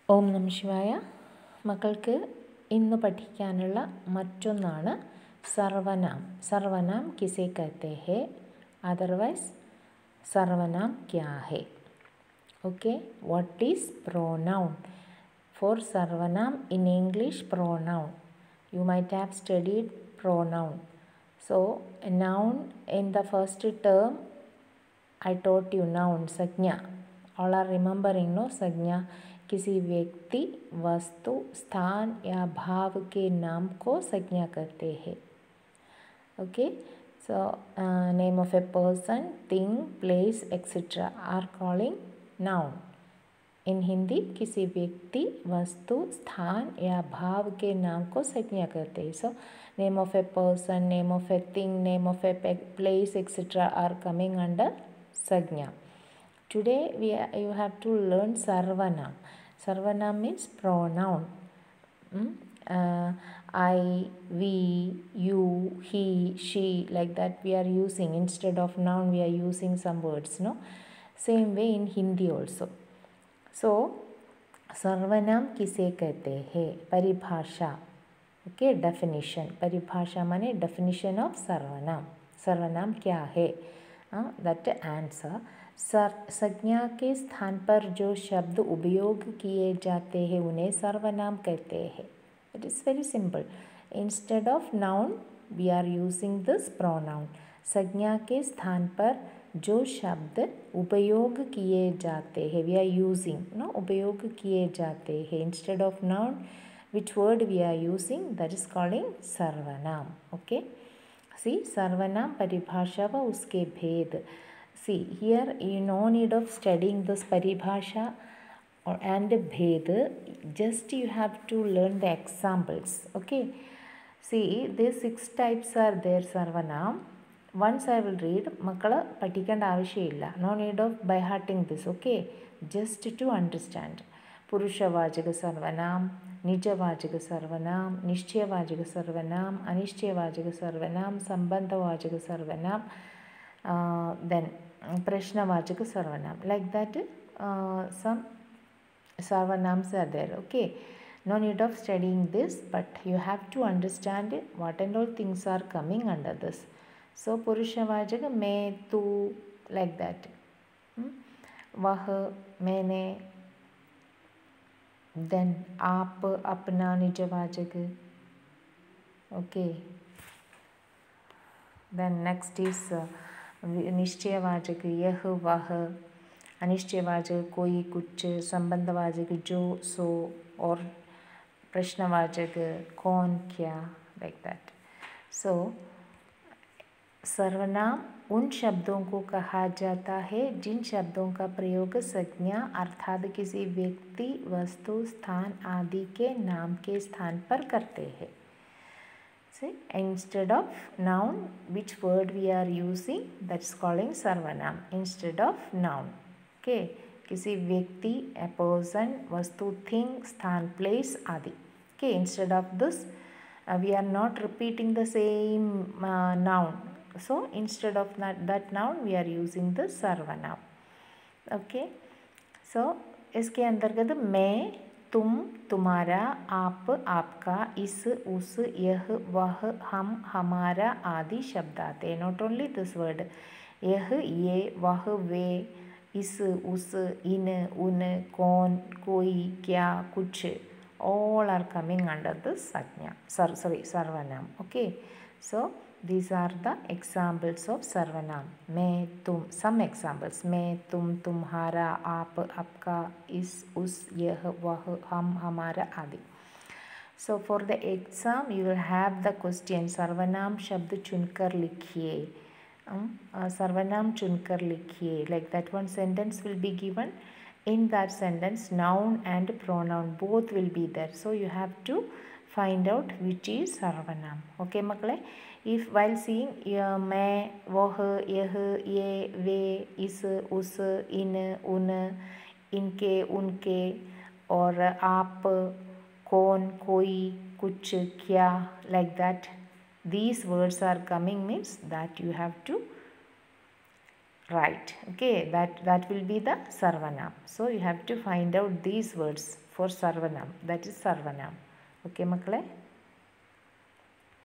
ഓം നമ ശിവായ. മക്കൾക്ക് ഇന്ന് പഠിക്കാനുള്ള മറ്റൊന്നാണ് സർവനാം. സർവനാം കിസേ കഹത്തെ ഹേ, അതർവൈസ് സർവനാം ക്യാ ഹേ. Okay, what is pronoun? For സർവനാം in English, pronoun. You might have studied pronoun. So a noun, in the first term I taught you noun, संज्ञा. All are remembering, no? संज्ञा किसी व्यक्ति, वस्तु, स्थान या भाव के नाम को संज्ञा कहते हैं. Okay, so name of a person, thing, place, etc. are calling noun. इन हिंदी किसी व्यक्ति, वस्तु, स्थान या भाव के नाम को संज्ञा कहते हैं. So name of a person, name of a thing, name of a place etcetera are coming under संज्ञा. Today you have to learn sarvanam. Sarvanam means pronoun. I, we, you, he, she, like that we are using. Instead of noun we are using some words, no? Same way in Hindi also. So सर्वनाम किसे कहते हैं? परिभाषा. Okay, definition. परिभाषा माने definition of सर्वनाम. सर्वनाम क्या है? That answer. संज्ञा के स्थान पर जो शब्द उपयोग किए जाते हैं उन्हें सर्वनाम कहते हैं. It is very simple. Instead of noun we are using this pronoun. संज्ञा के स्थान पर जो शब्द उपयोग किए जाते हैं, वी आर यूजिंग, नो, उपयोग किए जाते हैं. Instead of noun which word we are using, that is calling सर्वनाम. ओके, सी सर्वनाम परिभाषा व उसके भेद. See here you no need of studying this परिभाषा and भेद. Just you have to learn the examples. Okay, see these 6 types are there सर्वनाम. Once I will read, മക്കൾ പഠിക്കേണ്ട ആവശ്യമില്ല. No need of by hearting this. Okay, just to understand. പുരുഷവാചക സർവനാം, നിജവാചക സർവനാം, നിശ്ചയവാചക സർവനാം, അനിശ്ചയവാചക സർവനാം, സംബന്ധവാചക സർവനാം, then പ്രശ്നവാചക സർവനാം. Like that some sarvanams are there. Okay, no need of studying this, but you have to understand what and all things are coming under this. So पुरुषवाचक मैं, तू, like that. वह, मैंने, then आप, अपना, निजवाचक. Okay, then next is निश्चयवाचक यह, वह, अनिश्चयवाचक कोई, कुछ, संबंधवाचक जो, सो, और प्रश्नवाचक कौन, क्या, like that. So सर्वनाम उन शब्दों को कहा जाता है जिन शब्दों का प्रयोग संज्ञा अर्थात किसी व्यक्ति, वस्तु, स्थान आदि के नाम के स्थान पर करते हैं. Instead of noun which word we are using, that's calling सर्वनाम इंस्टेड ऑफ नाउन. ओके, किसी व्यक्ति, ए पर्सन, वस्तु, थिंग, स्थान, प्लेस आदि. Okay, instead of this we are not repeating the same noun. So instead of that noun we are using the sarvanam. Okay, so इसके अंतर्गत मैं, तुम, तुम्हारा, आप, आपका, इस, उस, यह, वह, हम, हमारा आदि शब्द आते हैं. नॉट ओनली दिस वर्ड, यह, ये, वह, वे, इस, उस, इन, उन, कौन, कोई, क्या, कुछ, all are coming under this sajna. Sarvanam. Okay, so these are the examples of sarvanam. मैं, तुम. Some examples: मैं, तुम, तुम्हारा, आप, आपका, इस, उस, यह, वह, हम, हमारा आदि. So for the exam you will have the question सर्वनाम शब्द चुनकर लिखिए. सर्वनाम चुनकर लिखिए. Like that one sentence will be given. In that sentence noun and pronoun both will be there. So you have to find out which is sarvanam. Okay मकले, if while seeing मैं, वह, यह, ये, वे, इस, उस, इन, उन, इनके, उनके, और आप, कौन, कोई, कुछ, क्या, like that these words are coming means that you have to right. Okay, that will be the sarvanam. So you have to find out these words for sarvanam, that is sarvanam. Okay, makkale.